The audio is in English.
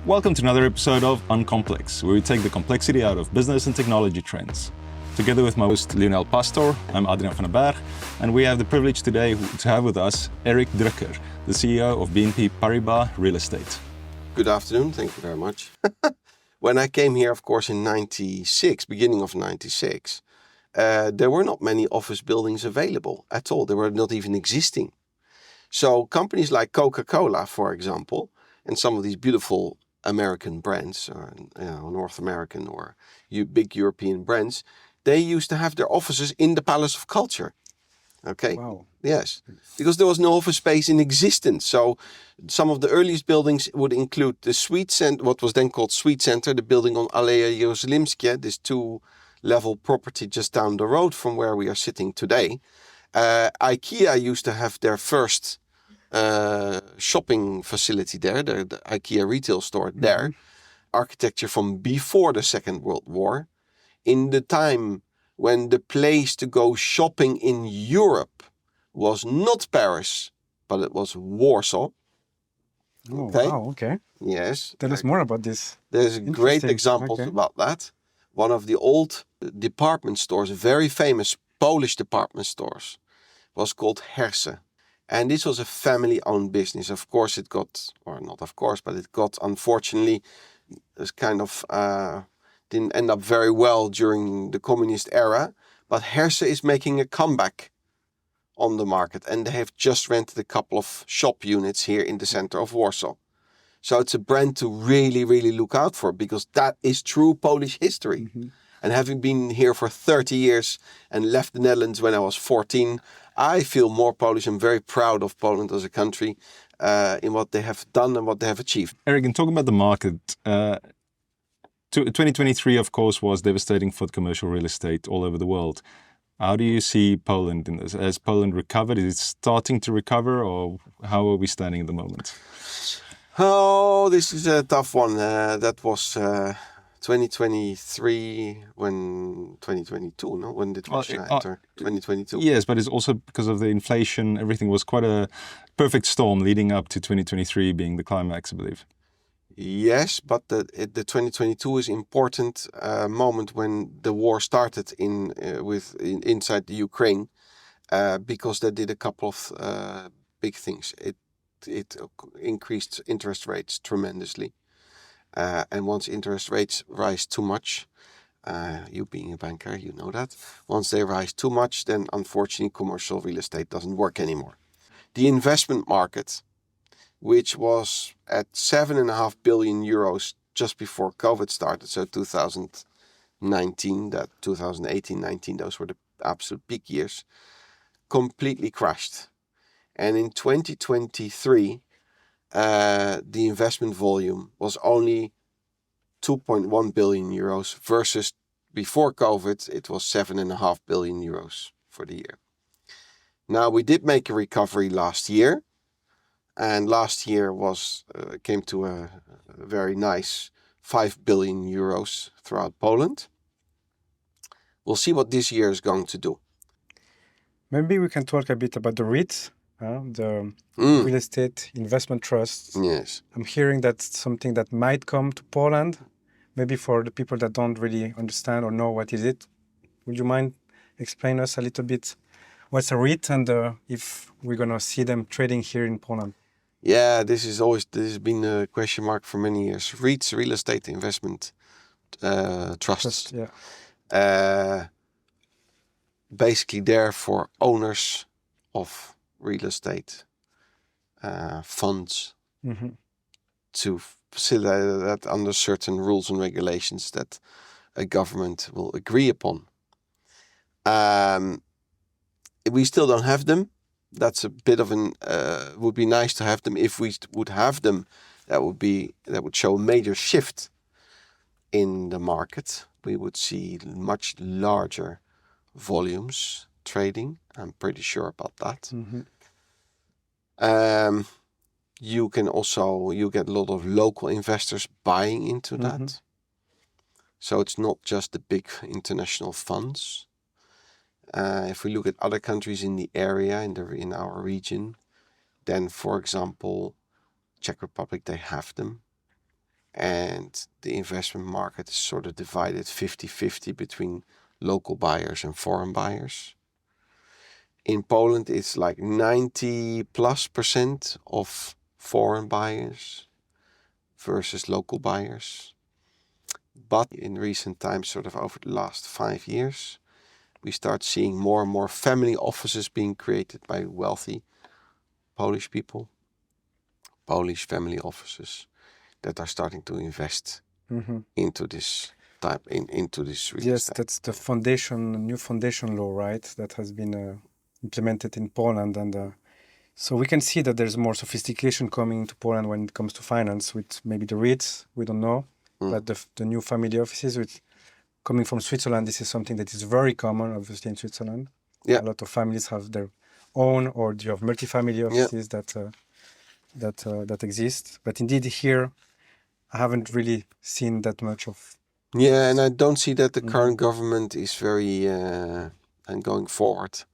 Welcome to another episode of unComplex, where we take the complexity out of business and technology trends. Together with my host Lionel Pastor, I'm Adriaan van Berg, and we have the privilege today to have with us Erik Drukker, the CEO of BNP Paribas Real Estate. Good afternoon, thank you very much. When I came here, of course, in beginning of 96, there were not many office buildings available at all. They were not even existing. So companies like Coca-Cola, for example, and some of these beautiful American brands, or North American or big European brands, they used to have their offices in the Palace of Culture. Okay. Wow. Yes, because there was no office space in existence. So some of the earliest buildings would include the Suite Center, what was then called Suite Center, the building on Aleja Jerozolimskie, this 2-level property just down the road from where we are sitting today. IKEA used to have their first shopping facility there, the IKEA retail store there. Architecture from before the Second World War. In the time when the place to go shopping in Europe was not Paris, but it was Warsaw. Oh, Okay. wow, okay. Yes. Tell us more about this. There's great examples Okay. about that. One of the old department stores, very famous Polish department stores, was called Herse. And this was a family-owned business. Of course, it got, or not of course, but it got, unfortunately, this kind of didn't end up very well during the communist era. But Herse is making a comeback on the market, and they have just rented a couple of shop units here in the center of Warsaw. So it's a brand to really, really look out for, because that is true Polish history. Mm-hmm. And having been here for 30 years and left the Netherlands when I was 14, I feel more Polish. I'm very proud of Poland as a country in what they have done and what they have achieved. Erik, in talking about the market, 2023, of course, was devastating for the commercial real estate all over the world. How do you see Poland in this? Has Poland recovered? Is it starting to recover, or how are we standing at the moment? Oh, this is a tough one. That was 2023, when 2022, no? When did Russia enter? 2022. Yes, but it's also because of the inflation. Everything was quite a perfect storm leading up to 2023 being the climax, I believe. Yes, but the 2022 is important moment when the war started inside the Ukraine, because they did a couple of big things. It increased interest rates tremendously. And once interest rates rise too much, you being a banker, you know that. Once they rise too much, then unfortunately commercial real estate doesn't work anymore. The investment market, which was at 7.5 billion euros just before COVID started, so 2019, 2018-19, those were the absolute peak years, completely crashed. And in 2023, the investment volume was only 2.1 billion euros versus before COVID, it was 7.5 billion euros for the year. Now, we did make a recovery last year, and last year came to a very nice 5 billion euros throughout Poland. We'll see what this year is going to do. Maybe we can talk a bit about the REITs, the real estate investment trusts. Yes. I'm hearing that's something that might come to Poland, maybe for the people that don't really understand or know what is it. Would you mind explain us a little bit what's a REIT and if we're going to see them trading here in Poland? Yeah, this has been a question mark for many years. REITs, real estate investment trusts. Yeah. Basically there for owners of real estate funds to facilitate that under certain rules and regulations that a government will agree upon. We still don't have them. That's a bit of would be nice to have them. If we would have them, that would show a major shift in the market. We would see much larger volumes trading. I'm pretty sure about that. You get a lot of local investors buying into that. So it's not just the big international funds. If we look at other countries in the area, in our region, then, for example, Czech Republic, they have them. and the investment market is sort of divided 50-50 between local buyers and foreign buyers. In Poland, it's like 90+% of foreign buyers versus local buyers. But in recent times, sort of over the last 5 years, we start seeing more and more family offices being created by wealthy Polish people, Polish family offices that are starting to invest into this into this real Yes, estate. that's the new foundation law, right? That has been implemented in Poland, and so we can see that there's more sophistication coming to Poland when it comes to finance, with maybe the REITs, we don't know, but the new family offices, which coming from Switzerland, this is something that is very common, obviously, in Switzerland. Yeah. A lot of families have their own, or you have multi-family offices that exist. But indeed, here, I haven't really seen that much of. Yeah, and I don't see that the current government is very and going forward.